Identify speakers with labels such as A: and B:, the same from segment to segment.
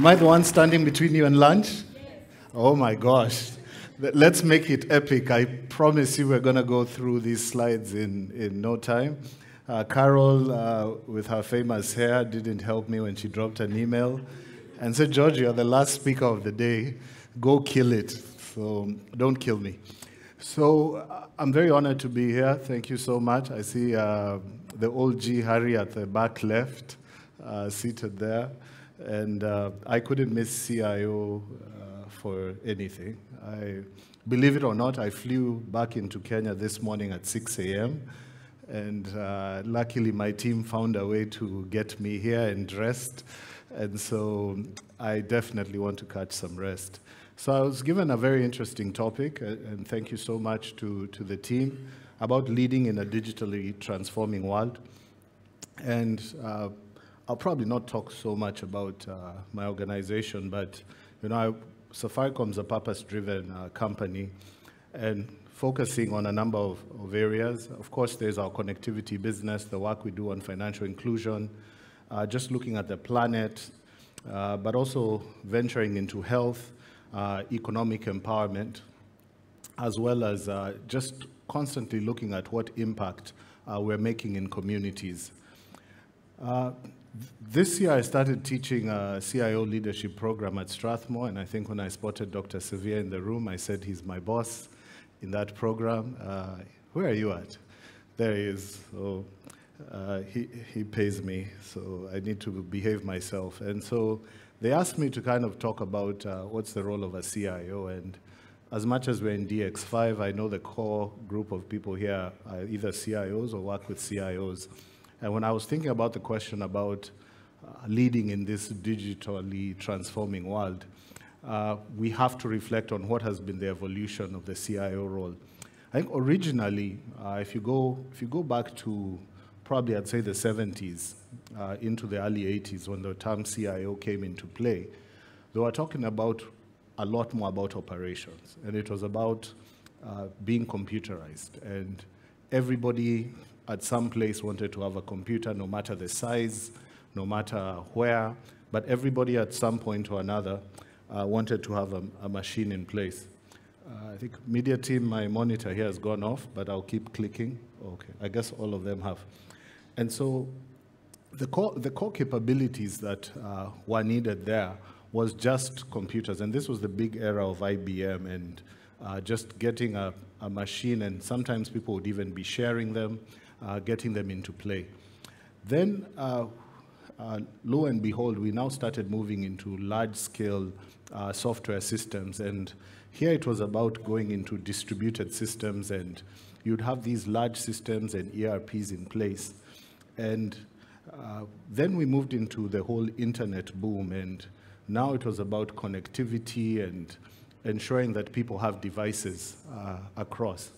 A: Am I the one standing between you and lunch? Yes. Oh my gosh. Let's make it epic. I promise you we're going to go through these slides in no time. Carol, with her famous hair, didn't help me when she dropped an email and said, George, you're the last speaker of the day. Go kill it. So don't kill me. So I'm very honored to be here. Thank you so much. I see the old G Harry at the back left, seated there. And I couldn't miss CIO for anything. Believe it or not, I flew back into Kenya this morning at 6 a.m. And luckily, my team found a way to get me here and dressed. And so I definitely want to catch some rest. So I was given a very interesting topic, and thank you so much to the team, about leading in a digitally transforming world. And I'll probably not talk so much about my organization, but Safaricom is a purpose-driven company, and focusing on a number of areas. Of course, there's our connectivity business, the work we do on financial inclusion, just looking at the planet, but also venturing into health, economic empowerment, as well as just constantly looking at what impact we're making in communities. This year, I started teaching a CIO leadership program at Strathmore, and I think when I spotted Dr. Sevier in the room, I said he's my boss in that program. Where are you at? There he is. So he pays me, so I need to behave myself. And so they asked me to kind of talk about what's the role of a CIO, and as much as we're in DX5, I know the core group of people here are either CIOs or work with CIOs. And when I was thinking about the question about leading in this digitally transforming world, we have to reflect on what has been the evolution of the CIO role. I think originally, if you go back to probably I'd say the 70s into the early 80s when the term CIO came into play, they were talking about a lot more about operations, and it was about being computerized, and everybody at some place wanted to have a computer, no matter the size, no matter where, but everybody at some point or another wanted to have a machine in place. I think media team, my monitor here has gone off, but I'll keep clicking. Okay, I guess all of them have. And so the core capabilities that were needed there was just computers, and this was the big era of IBM and just getting a machine, and sometimes people would even be sharing them, getting them into play. Then, lo and behold, we now started moving into large-scale software systems, and here it was about going into distributed systems, and you'd have these large systems and ERPs in place. And then we moved into the whole internet boom, and now it was about connectivity and ensuring that people have devices across.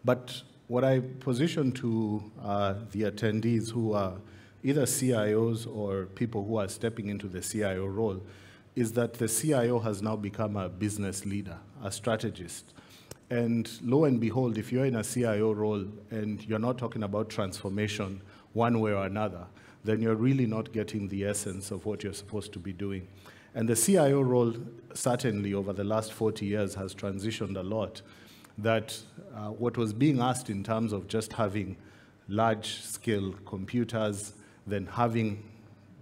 A: But what I position to the attendees who are either CIOs or people who are stepping into the CIO role is that the CIO has now become a business leader, a strategist. And lo and behold, if you're in a CIO role and you're not talking about transformation one way or another, then you're really not getting the essence of what you're supposed to be doing. And the CIO role, certainly over the last 40 years, has transitioned a lot. That what was being asked in terms of just having large-scale computers, then having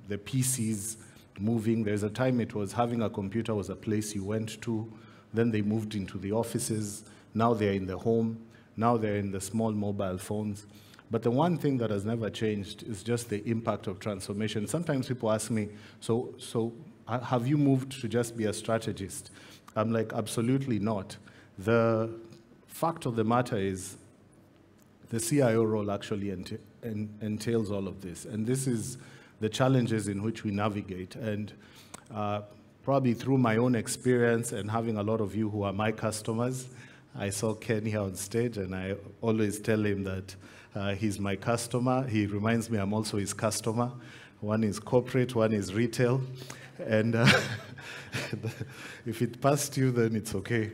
A: the PCs moving. There's a time it was having a computer was a place you went to. Then they moved into the offices. Now they're in the home. Now they're in the small mobile phones. But the one thing that has never changed is just the impact of transformation. Sometimes people ask me, so have you moved to just be a strategist? I'm like, absolutely not. The fact of the matter is the CIO role actually entails all of this. And this is the challenges in which we navigate. And probably through my own experience and having a lot of you who are my customers, I saw Ken here on stage, and I always tell him that he's my customer. He reminds me I'm also his customer. One is corporate, one is retail. And if it passed you, then it's okay.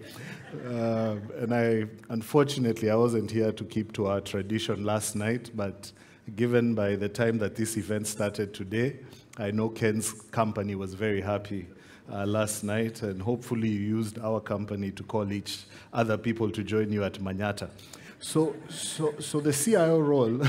A: And unfortunately, I wasn't here to keep to our tradition last night, but given by the time that this event started today, I know Ken's company was very happy last night, and hopefully you used our company to call each other people to join you at Manyata. So the CIO role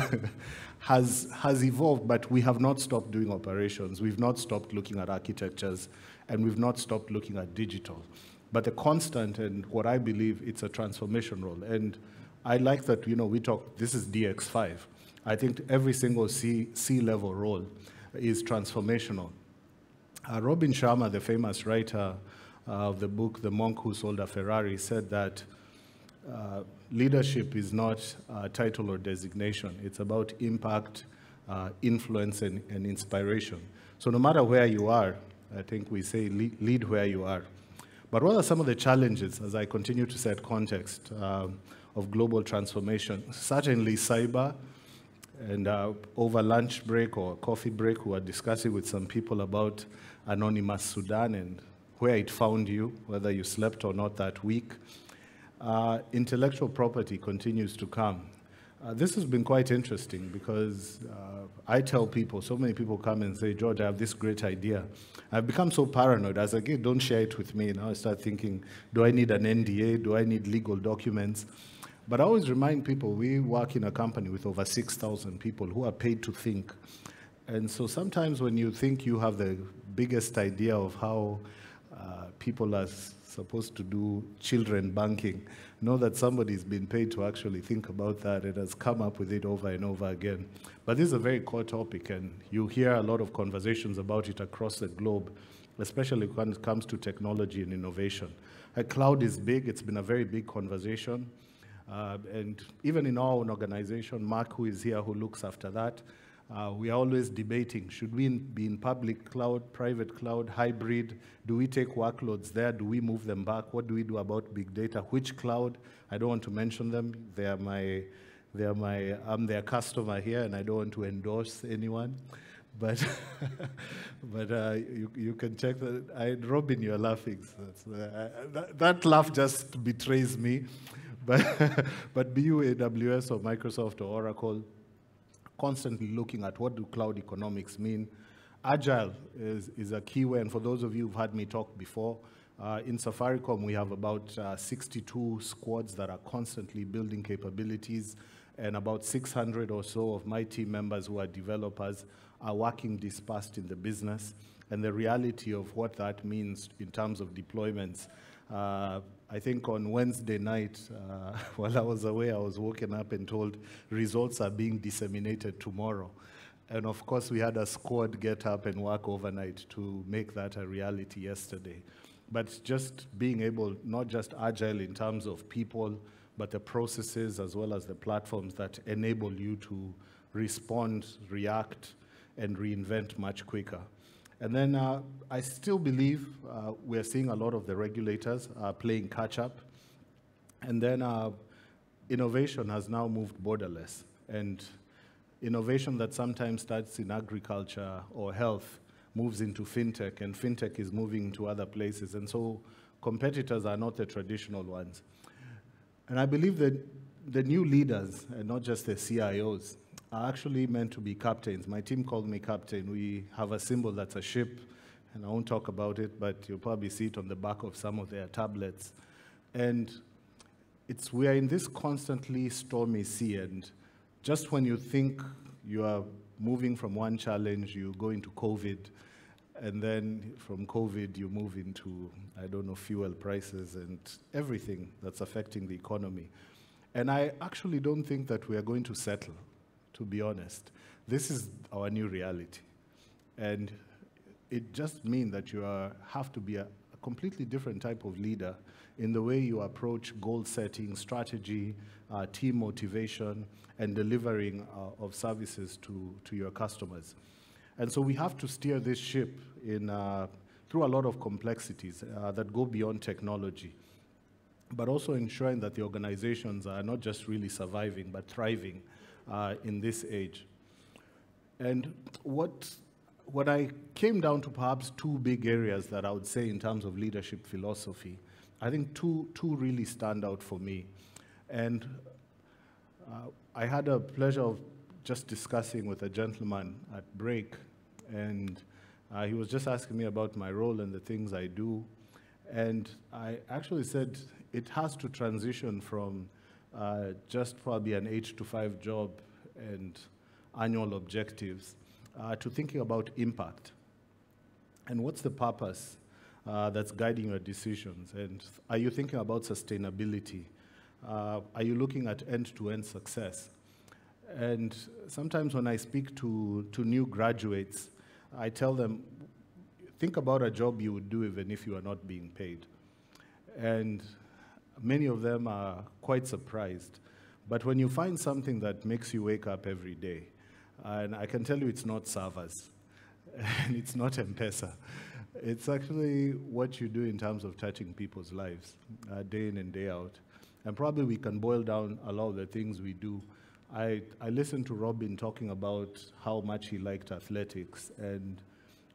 A: has evolved, but we have not stopped doing operations. We've not stopped looking at architectures, and we've not stopped looking at digital. But the constant, and what I believe, it's a transformation role. And I like that, we talk, this is DX5. I think every single C-level role is transformational. Robin Sharma, the famous writer of the book, The Monk Who Sold a Ferrari, said that leadership is not a title or designation. It's about impact, influence, and inspiration. So no matter where you are, I think we say lead where you are. But what are some of the challenges, as I continue to set context of global transformation? Certainly cyber, and over lunch break or coffee break, we were discussing with some people about anonymous Sudan and where it found you, whether you slept or not that week. Intellectual property continues to come. This has been quite interesting because I tell people, so many people come and say, George, I have this great idea. I've become so paranoid. As again, don't share it with me. Now I start thinking, do I need an NDA? Do I need legal documents? But I always remind people, we work in a company with over 6,000 people who are paid to think. And so sometimes when you think you have the biggest idea of how people are supposed to do children banking, know that somebody's been paid to actually think about that and has come up with it over and over again. But this is a very core topic, and you hear a lot of conversations about it across the globe, especially when it comes to technology and innovation. Cloud is big. It's been a very big conversation. And even in our own organization, Mark, who is here, who looks after that, we are always debating, should we be in public cloud, private cloud, hybrid? Do we take workloads there? Do we move them back? What do we do about big data? Which cloud? I don't want to mention them. I'm their customer here, and I don't want to endorse anyone. But, you can check that. Robin, you're laughing. So that laugh just betrays me. But be you AWS or Microsoft or Oracle, constantly looking at what do cloud economics mean. Agile is a key way, and for those of you who've heard me talk before, in Safaricom we have about 62 squads that are constantly building capabilities, and about 600 or so of my team members who are developers are working dispersed in the business. And the reality of what that means in terms of deployments, I think on Wednesday night, while I was away, I was woken up and told results are being disseminated tomorrow. And of course, we had a squad get up and work overnight to make that a reality yesterday. But just being able, not just agile in terms of people, but the processes as well as the platforms that enable you to respond, react, and reinvent much quicker. And then I still believe we're seeing a lot of the regulators playing catch-up. And then innovation has now moved borderless. And innovation that sometimes starts in agriculture or health moves into fintech, and fintech is moving to other places. And so competitors are not the traditional ones. And I believe that the new leaders, and not just the CIOs, are actually meant to be captains. My team called me captain. We have a symbol that's a ship, and I won't talk about it, but you'll probably see it on the back of some of their tablets. And we are in this constantly stormy sea, and just when you think you are moving from one challenge, you go into COVID, and then from COVID you move into, I don't know, fuel prices and everything that's affecting the economy. And I actually don't think that we are going to settle, to be honest. This is our new reality. And it just means that you have to be a completely different type of leader in the way you approach goal setting, strategy, team motivation, and delivering of services to your customers. And so we have to steer this ship through a lot of complexities that go beyond technology, but also ensuring that the organizations are not just really surviving, but thriving in this age. And what I came down to perhaps two big areas that I would say in terms of leadership philosophy, I think two really stand out for me. And I had a pleasure of just discussing with a gentleman at break, and He was just asking me about my role and the things I do. And I actually said it has to transition from just probably an 8 to 5 job and annual objectives to thinking about impact. And what's the purpose that's guiding your decisions? And are you thinking about sustainability? Are you looking at end-to-end success? And sometimes when I speak to new graduates, I tell them, think about a job you would do even if you are not being paid. And many of them are quite surprised. But when you find something that makes you wake up every day, and I can tell you it's not servers, and it's not M-Pesa. It's actually what you do in terms of touching people's lives, day in and day out. And probably we can boil down a lot of the things we do. I listened to Robin talking about how much he liked athletics, and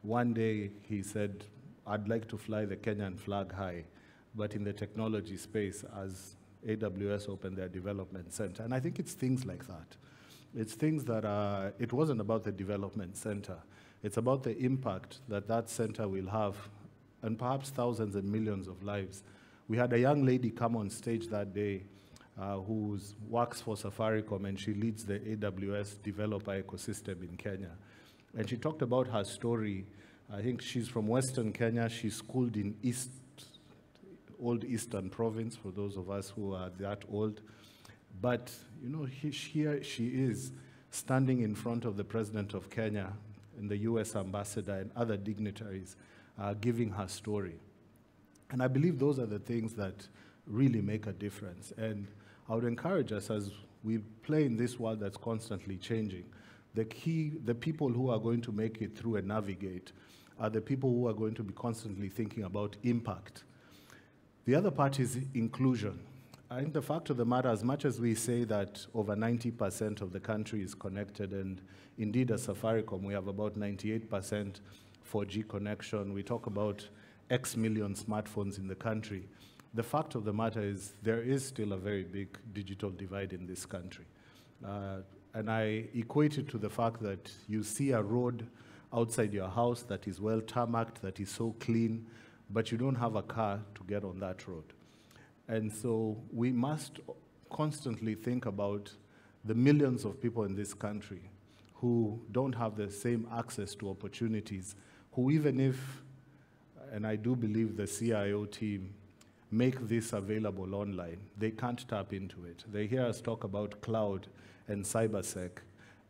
A: one day he said, I'd like to fly the Kenyan flag high, but in the technology space as AWS opened their development center. And I think it's things like that. It's things that it wasn't about the development center. It's about the impact that that center will have, and perhaps thousands and millions of lives. We had a young lady come on stage that day who works for Safaricom, and she leads the AWS developer ecosystem in Kenya. And she talked about her story. I think she's from Western Kenya. She's schooled in old Eastern province, for those of us who are that old. But, you know, here she is standing in front of the President of Kenya and the US ambassador and other dignitaries giving her story. And I believe those are the things that really make a difference. And I would encourage us, as we play in this world that's constantly changing, the people who are going to make it through and navigate are the people who are going to be constantly thinking about impact. The other part is inclusion. I think the fact of the matter, as much as we say that over 90% of the country is connected, and indeed at Safaricom we have about 98% 4G connection, we talk about X million smartphones in the country. The fact of the matter is there is still a very big digital divide in this country. And I equate it to the fact that you see a road outside your house that is well tarmacked, that is so clean, but you don't have a car to get on that road. And so we must constantly think about the millions of people in this country who don't have the same access to opportunities, who even if, and I do believe the CIO team, make this available online, they can't tap into it. They hear us talk about cloud and cybersec,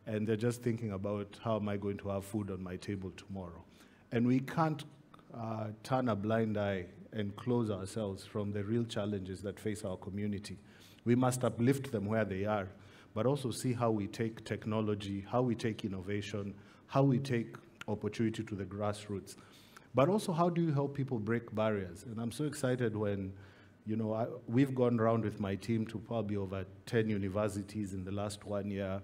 A: and they're just thinking about how am I going to have food on my table tomorrow. And we can't turn a blind eye and close ourselves from the real challenges that face our community. We must uplift them where they are, but also see how we take technology, how we take innovation, how we take opportunity to the grassroots. But also, how do you help people break barriers? And I'm so excited when, you know, we've gone around with my team to probably over 10 universities in the last 1 year,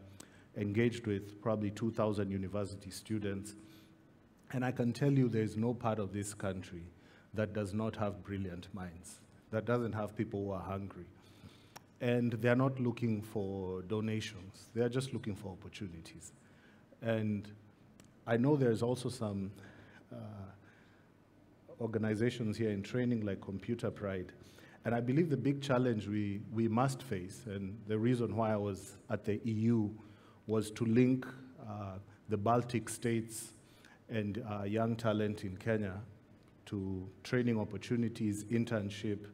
A: engaged with probably 2,000 university students. And I can tell you there's no part of this country that does not have brilliant minds, that doesn't have people who are hungry. And they're not looking for donations. They're just looking for opportunities. And I know there's also some organizations here in training like Computer Pride. And I believe the big challenge we must face, and the reason why I was at the EU was to link the Baltic states and young talent in Kenya to training opportunities, internship,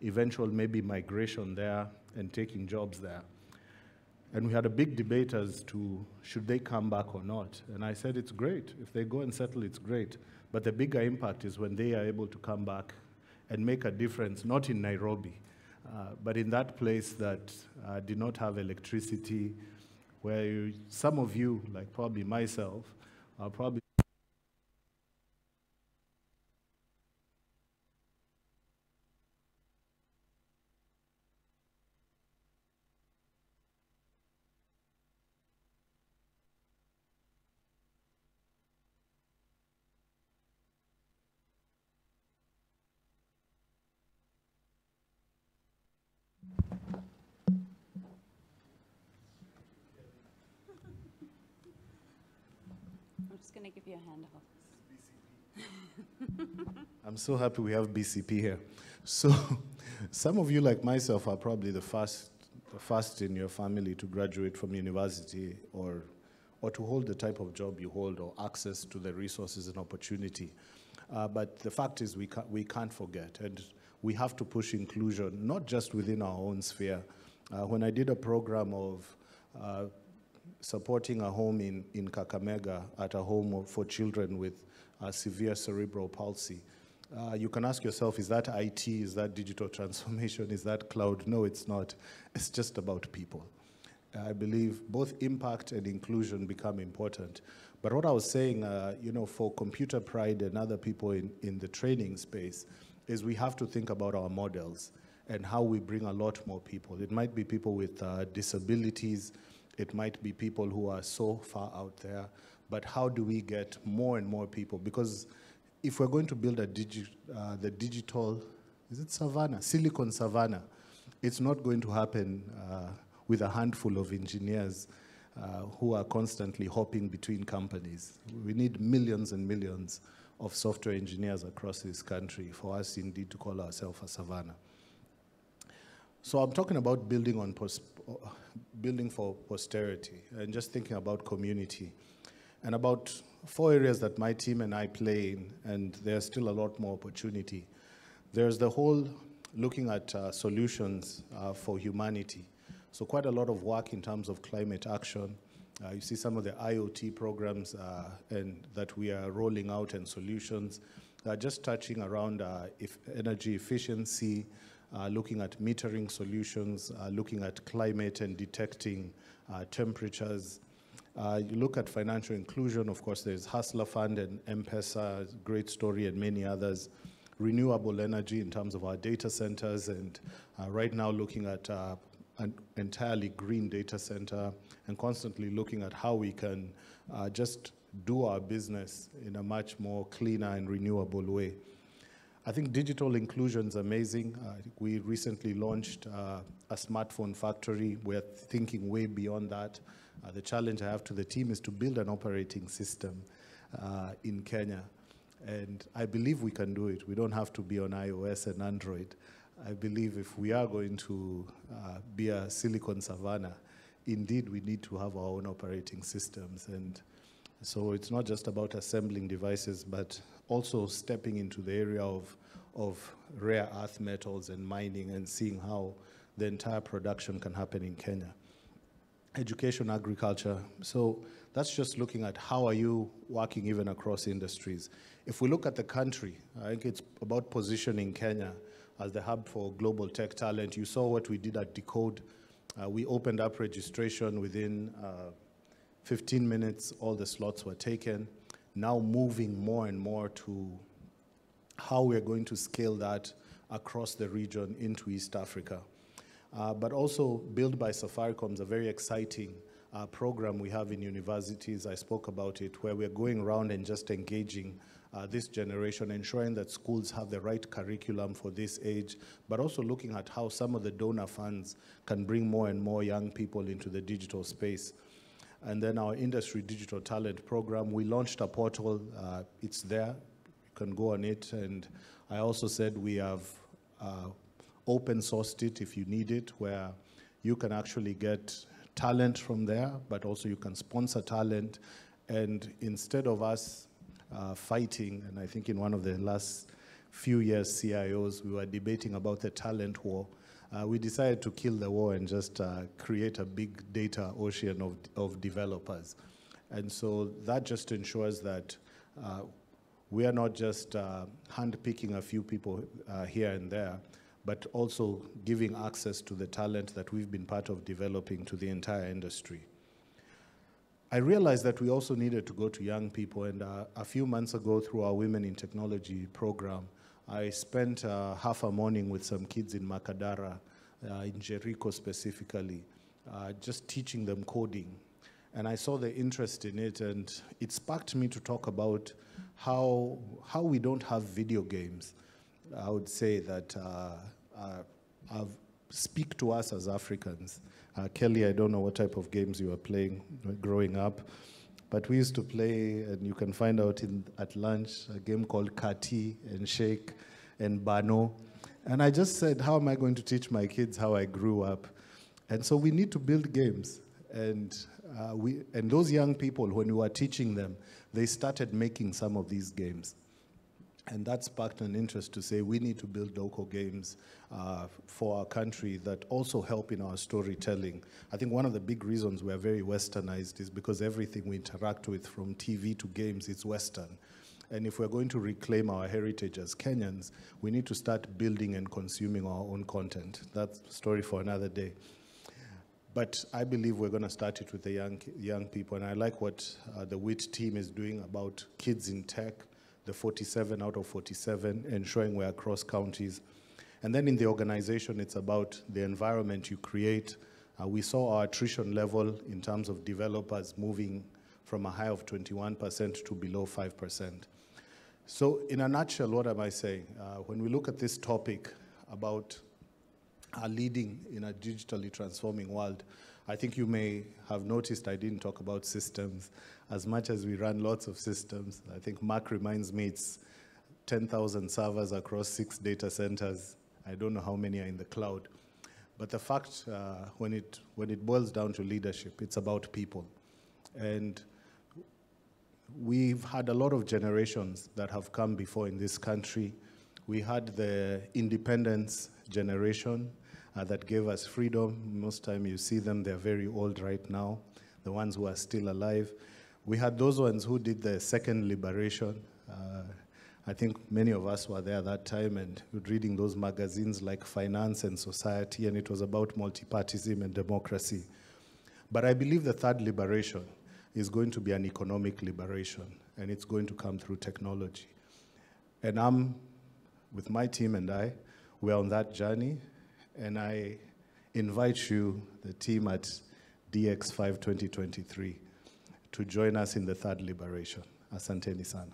A: eventual maybe migration there and taking jobs there. And we had a big debate as to should they come back or not. And I said it's great. If they go and settle, it's great. But the bigger impact is when they are able to come back and make a difference, not in Nairobi, but in that place that did not have electricity, where some of you, like probably myself, are probably
B: I'm just going to give you a handout.
A: I'm so happy we have BCP here. So some of you, like myself, are probably the first in your family to graduate from university or to hold the type of job you hold or access to the resources and opportunity. But the fact is we can't forget, and we have to push inclusion, not just within our own sphere. When I did a program of supporting a home in Kakamega at a home for children with severe cerebral palsy, you can ask yourself, is that IT, is that digital transformation, is that cloud? No, it's not. It's just about people. I believe both impact and inclusion become important. But what I was saying, for Computer Pride and other people in the training space, is we have to think about our models and how we bring a lot more people. It might be people with disabilities. It might be people who are so far out there. But how do we get more and more people? Because if we're going to build the digital, is it savannah? Silicon savannah. It's not going to happen with a handful of engineers who are constantly hopping between companies. We need millions and millions of software engineers across this country for us indeed to call ourselves a savannah. So I'm talking about building for posterity and just thinking about community and about 4 areas that my team and I play in, and there's still a lot more opportunity. There's the whole looking at solutions for humanity. So quite a lot of work in terms of climate action. You see some of the IoT programs and that we are rolling out and solutions, just touching around energy efficiency, looking at metering solutions, looking at climate and detecting temperatures. You look at financial inclusion, of course, there's Hustler Fund and M-Pesa, great story, and many others. Renewable energy in terms of our data centers, and right now looking at an entirely green data center and constantly looking at how we can just do our business in a much more cleaner and renewable way. I think digital inclusion is amazing. We recently launched a smartphone factory. We're thinking way beyond that. The challenge I have to the team is to build an operating system in Kenya. And I believe we can do it. We don't have to be on iOS and Android. I believe if we are going to be a Silicon Savannah, indeed we need to have our own operating systems. And so it's not just about assembling devices, but also stepping into the area of rare earth metals and mining and seeing how the entire production can happen in Kenya. Education, agriculture. So that's just looking at how are you working even across industries. If we look at the country, I think it's about positioning Kenya as the hub for global tech talent. You saw what we did at Decode. We opened up registration within 15 minutes. All the slots were taken. Now moving more and more to how we're going to scale that across the region into East Africa. But also Build by Safaricom is a very exciting program we have in universities. I spoke about it, where we're going around and just engaging this generation, ensuring that schools have the right curriculum for this age, but also looking at how some of the donor funds can bring more and more young people into the digital space. And then our industry digital talent program, we launched a portal. It's there. You can go on it. And I also said we have open sourced it if you need it, where you can actually get talent from there, but also you can sponsor talent. And instead of us fighting, and I think in one of the last few years, CIOs, we were debating about the talent war. We decided to kill the war and just create a big data ocean of developers. And so that just ensures that we are not just handpicking a few people here and there, but also giving access to the talent that we've been part of developing to the entire industry. I realized that we also needed to go to young people, and a few months ago through our Women in Technology program, I spent half a morning with some kids in Makadara, in Jericho specifically, just teaching them coding. And I saw the interest in it, and it sparked me to talk about how we don't have video games. I would say that speak to us as Africans. Kelly, I don't know what type of games you were playing growing up, but we used to play, and you can find out at lunch, a game called Kati and Shake and Bano. And I just said, how am I going to teach my kids how I grew up? And so we need to build games. And those young people, when we were teaching them, they started making some of these games. And that sparked an interest to say we need to build local games for our country that also help in our storytelling. I think one of the big reasons we're very westernized is because everything we interact with, from TV to games, is Western. And if we're going to reclaim our heritage as Kenyans, we need to start building and consuming our own content. That's a story for another day. But I believe we're going to start it with the young people. And I like what the WIT team is doing about kids in tech, the 47 out of 47, ensuring we're across counties. And then in the organization, it's about the environment you create. We saw our attrition level in terms of developers moving from a high of 21% to below 5%. So in a nutshell, what am I saying? When we look at this topic about leading in a digitally transforming world, I think you may have noticed I didn't talk about systems. As much as we run lots of systems, I think Mark reminds me it's 10,000 servers across 6 data centers. I don't know how many are in the cloud. But the fact, when it boils down to leadership, it's about people. And we've had a lot of generations that have come before in this country. We had the independence generation that gave us freedom. Most time you see them, they're very old right now, the ones who are still alive. We had those ones who did the second liberation. I think many of us were there that time and reading those magazines like Finance and Society, and it was about multipartyism and democracy. But I believe the third liberation is going to be an economic liberation, and it's going to come through technology. And with my team and we're on that journey, and I invite you, the team at DX5 2023, to join us in the third liberation. Asanteni sana.